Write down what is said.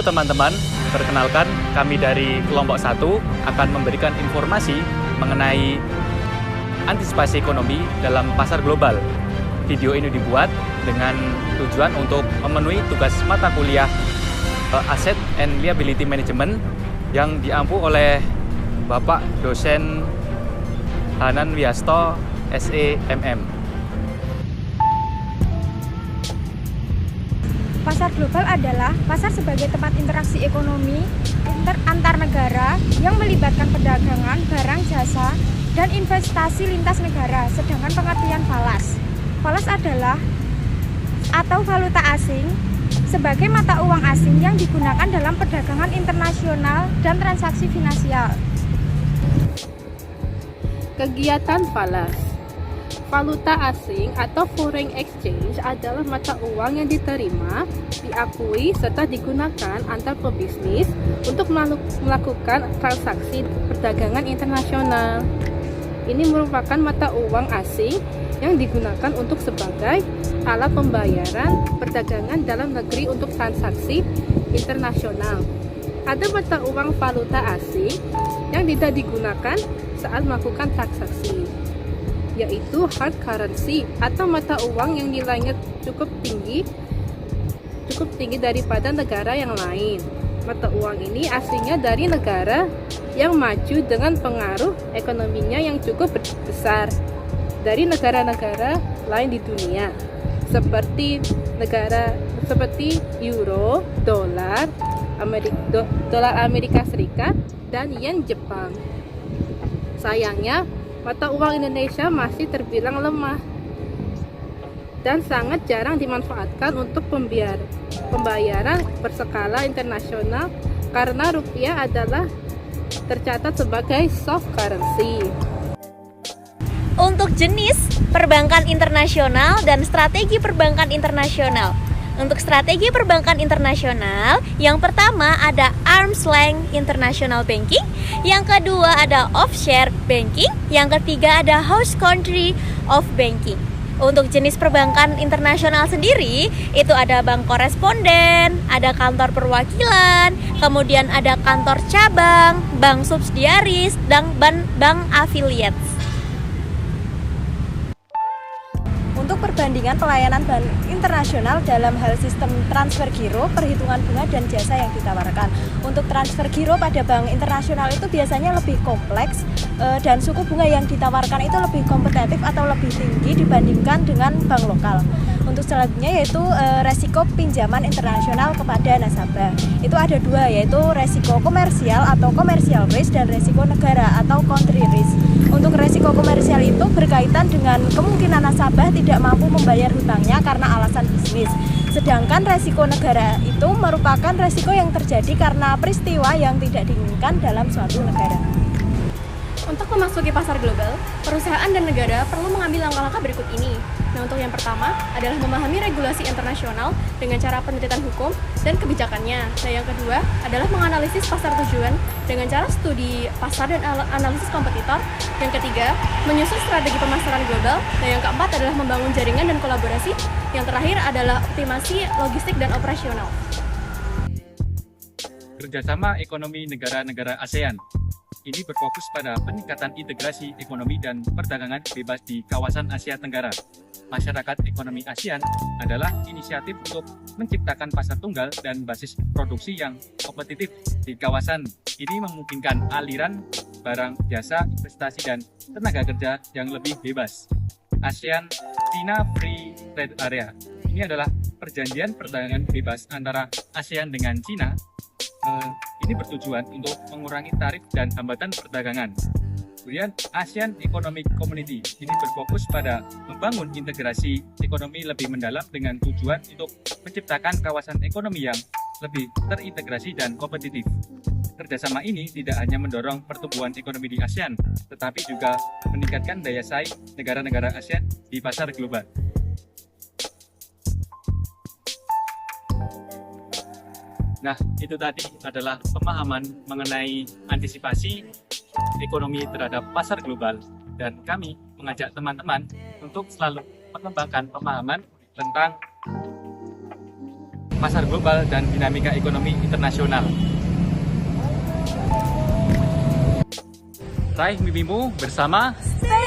teman-teman, perkenalkan kami dari kelompok 1 akan memberikan informasi mengenai antisipasi ekonomi dalam pasar global. Video ini dibuat dengan tujuan untuk memenuhi tugas mata kuliah Asset and Liability Management yang diampu oleh Bapak dosen Hanan Wiasto, SEMM. Pasar global adalah pasar sebagai tempat interaksi ekonomi antar negara yang melibatkan perdagangan, barang, jasa, dan investasi lintas negara. Sedangkan pengertian falas adalah atau valuta asing sebagai mata uang asing yang digunakan dalam perdagangan internasional dan transaksi finansial. Kegiatan falas. Valuta asing atau foreign exchange adalah mata uang yang diterima, diakui, serta digunakan antar pebisnis untuk melakukan transaksi perdagangan internasional. Ini merupakan mata uang asing yang digunakan untuk sebagai alat pembayaran perdagangan dalam negeri untuk transaksi internasional. Ada mata uang valuta asing yang tidak digunakan saat melakukan transaksi, yaitu hard currency atau mata uang yang nilainya cukup tinggi daripada negara yang lain. Mata uang ini aslinya dari negara yang maju dengan pengaruh ekonominya yang cukup besar dari negara-negara lain di dunia, seperti euro, dolar Amerika Serikat, dan yen Jepang. Sayangnya, mata uang Indonesia masih terbilang lemah dan sangat jarang dimanfaatkan untuk pembayaran berskala internasional karena rupiah adalah tercatat sebagai soft currency. Untuk jenis perbankan internasional dan strategi perbankan internasional. Untuk strategi perbankan internasional, yang pertama ada arm's length international banking, yang kedua ada offshore banking, yang ketiga ada host country of banking. Untuk jenis perbankan internasional sendiri, itu ada bank koresponden, ada kantor perwakilan, kemudian ada kantor cabang, bank subsidiaris, dan bank affiliates. Untuk perbandingan pelayanan bank internasional dalam hal sistem transfer giro, perhitungan bunga, dan jasa yang ditawarkan. Untuk transfer giro pada bank internasional itu biasanya lebih kompleks dan suku bunga yang ditawarkan itu lebih kompetitif atau lebih tinggi dibandingkan dengan bank lokal. Untuk selanjutnya yaitu resiko pinjaman internasional kepada nasabah. Itu ada dua, yaitu resiko komersial atau commercial risk dan resiko negara atau country risk. Untuk resiko komersial itu berkaitan dengan kemungkinan nasabah tidak mampu membayar hutangnya karena alasan bisnis. Sedangkan resiko negara itu merupakan resiko yang terjadi karena peristiwa yang tidak diinginkan dalam suatu negara. Untuk memasuki pasar global, perusahaan dan negara perlu mengambil langkah-langkah berikut ini. Nah, untuk yang pertama adalah memahami regulasi internasional dengan cara penelitian hukum dan kebijakannya. Nah, yang kedua adalah menganalisis pasar tujuan dengan cara studi pasar dan analisis kompetitor. Yang ketiga, menyusun strategi pemasaran global. Nah, yang keempat adalah membangun jaringan dan kolaborasi. Yang terakhir adalah optimasi logistik dan operasional. Kerjasama ekonomi negara-negara ASEAN. Ini berfokus pada peningkatan integrasi ekonomi dan perdagangan bebas di kawasan Asia Tenggara. Masyarakat Ekonomi ASEAN adalah inisiatif untuk menciptakan pasar tunggal dan basis produksi yang kompetitif di kawasan. Ini memungkinkan aliran barang, jasa, investasi, dan tenaga kerja yang lebih bebas. ASEAN China Free Trade Area. Ini adalah perjanjian perdagangan bebas antara ASEAN dengan China. Ini bertujuan untuk mengurangi tarif dan hambatan perdagangan. Kemudian ASEAN Economic Community ini berfokus pada membangun integrasi ekonomi lebih mendalam dengan tujuan untuk menciptakan kawasan ekonomi yang lebih terintegrasi dan kompetitif. Kerjasama ini tidak hanya mendorong pertumbuhan ekonomi di ASEAN, tetapi juga meningkatkan daya saing negara-negara ASEAN di pasar global. Nah, itu tadi adalah pemahaman mengenai antisipasi ekonomi terhadap pasar global, dan kami mengajak teman-teman untuk selalu mengembangkan pemahaman tentang pasar global dan dinamika ekonomi internasional. Raih mimpimu bersama Stay